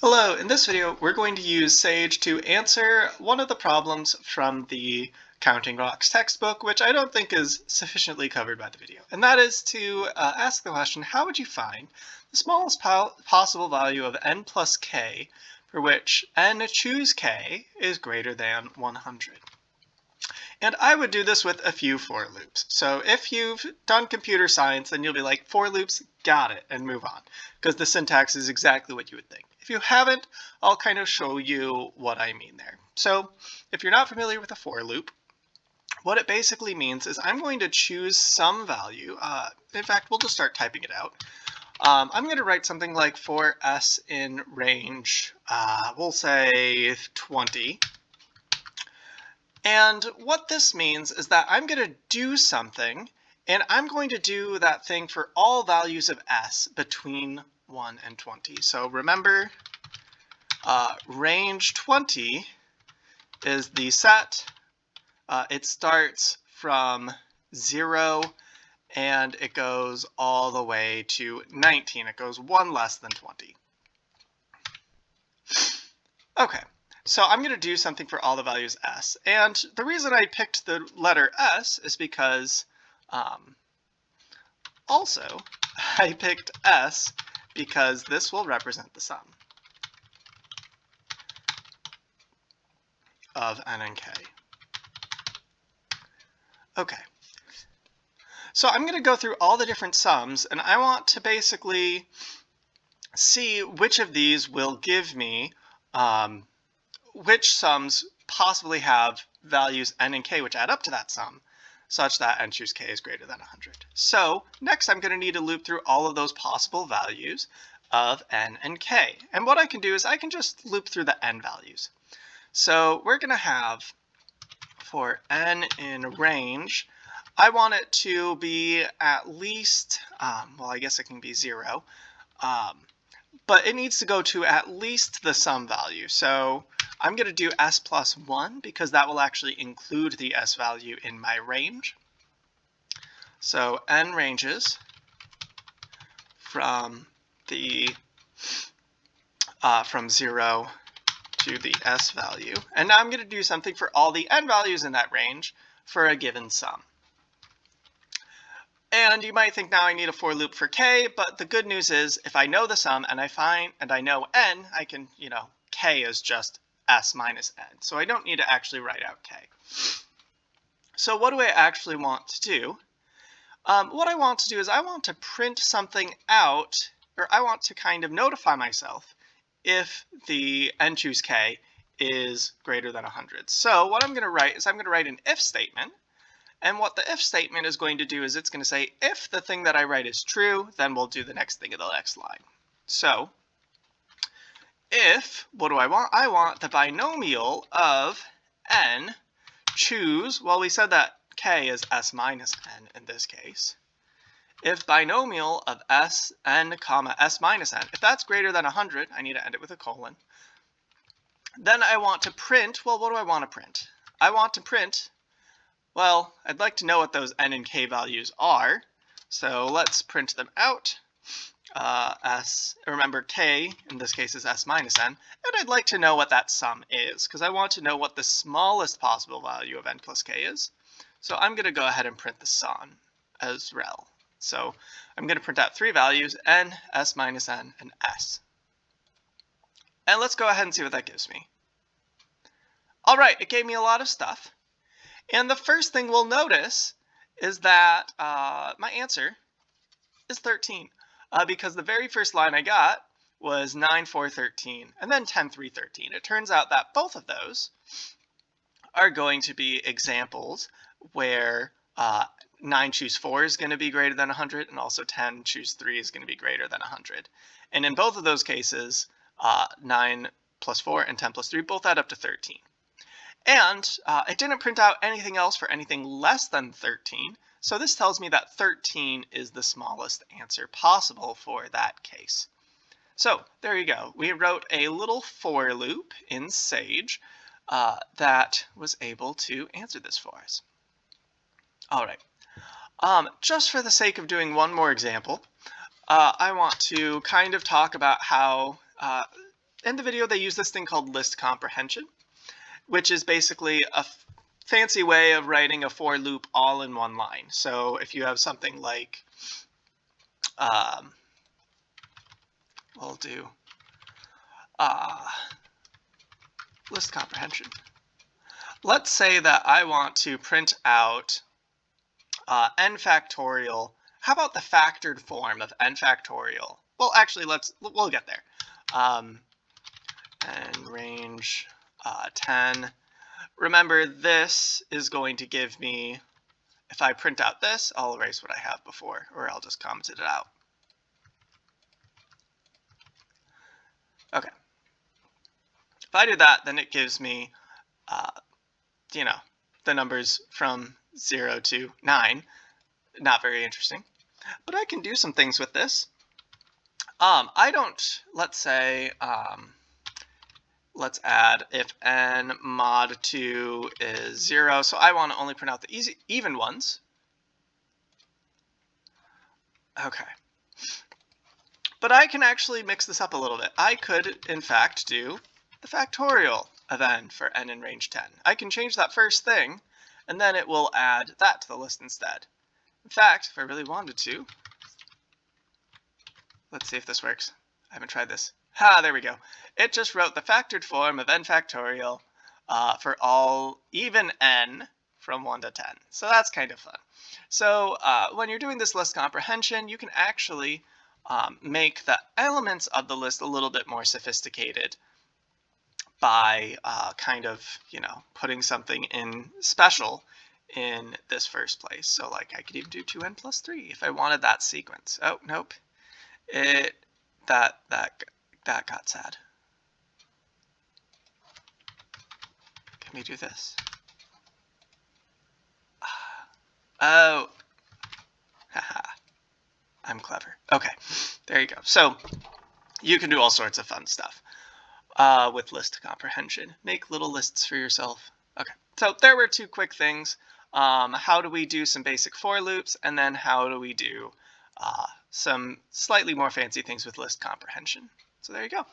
Hello, in this video we're going to use Sage to answer one of the problems from the Counting Rocks textbook, which I don't think is sufficiently covered by the video. And that is to ask the question, how would you find the smallest possible value of n plus k for which n choose k is greater than 100? And I would do this with a few for loops. So if you've done computer science, then you'll be like, for loops, got it, and move on, because the syntax is exactly what you would think. If you haven't, I'll kind of show you what I mean there. So if you're not familiar with a for loop, what it basically means is I'm going to choose some value. In fact, we'll just start typing it out. I'm going to write something like for s in range, we'll say 20. And what this means is that I'm going to do something, and I'm going to do that thing for all values of s between 1 and 20. So remember, range 20 is the set. It starts from 0 and it goes all the way to 19. It goes one less than 20. Okay. So I'm going to do something for all the values s. And the reason I picked the letter s is because also I picked s because this will represent the sum of n and k. Okay. So I'm going to go through all the different sums, and I want to basically see which of these will give me which sums possibly have values n and k which add up to that sum, such that n choose k is greater than 100. So next I'm going to need to loop through all of those possible values of n and k. And what I can do is I can just loop through the n values. So we're going to have for n in range, I want it to be at least, well, I guess it can be 0, but it needs to go to at least the sum value. So I'm going to do s plus 1 because that will actually include the s value in my range. So n ranges from from 0 to the s value. And now I'm going to do something for all the n values in that range for a given sum. And you might think now I need a for loop for k, but the good news is if I know the sum and I know n, I can, k is just s minus n. So I don't need to actually write out k. So what do I actually want to do? What I want to do is I want to print something out, or I want to kind of notify myself if the n choose k is greater than 100. So what I'm going to write is I'm going to write an if statement. And what the if statement is going to do is it's going to say, if the thing that I write is true, then we'll do the next thing in the next line. So if, what do I want? I want the binomial of n choose, well, we said that k is s minus n in this case. If binomial of n comma s minus n, if that's greater than 100, I need to end it with a colon. Then I want to print, well, what do I want to print? I want to print, well, I'd like to know what those n and k values are. So let's print them out. Remember k in this case is s minus n, and I'd like to know what that sum is because I want to know what the smallest possible value of n plus k is. So I'm going to go ahead and print the sum as rel. So I'm going to print out three values, n, s minus n, and s. And let's go ahead and see what that gives me. All right, it gave me a lot of stuff. And the first thing we'll notice is that my answer is 13. Because the very first line I got was 9, 4, 13, and then 10, 3, 13. It turns out that both of those are going to be examples where 9 choose 4 is going to be greater than 100, and also 10 choose 3 is going to be greater than 100. And in both of those cases, 9 plus 4 and 10 plus 3 both add up to 13. And it didn't print out anything else for anything less than 13. So this tells me that 13 is the smallest answer possible for that case. So there you go. We wrote a little for loop in Sage that was able to answer this for us. All right. Just for the sake of doing one more example, I want to kind of talk about how in the video, they use this thing called list comprehension, which is basically a fancy way of writing a for loop all in one line. So if you have something like, we'll do list comprehension. Let's say that I want to print out n factorial. How about the factored form of n factorial? Well, actually, we'll get there. And range 10. Remember, this is going to give me, if I print out this, I'll erase what I have before, or I'll just comment it out. Okay. If I do that, then it gives me, the numbers from 0 to 9. Not very interesting. But I can do some things with this. Let's say, let's add if n mod 2 is 0. So I want to only print out the even ones. Okay. But I can actually mix this up a little bit. I could, in fact, do the factorial of n for n in range 10. I can change that first thing, and then it will add that to the list instead. In fact, if I really wanted to, let's see if this works. I haven't tried this. There we go. It just wrote the factored form of n factorial for all even n from 1 to 10. So that's kind of fun. So when you're doing this list comprehension, you can actually make the elements of the list a little bit more sophisticated by kind of, putting something in special in this first place. So like I could even do 2n plus 3 if I wanted that sequence. Oh, nope. That got sad. Can we do this? Oh. Haha. I'm clever. Okay. There you go. So you can do all sorts of fun stuff with list comprehension. Make little lists for yourself. Okay. So there were 2 quick things. How do we do some basic for loops, and then how do we do some slightly more fancy things with list comprehension. So there you go.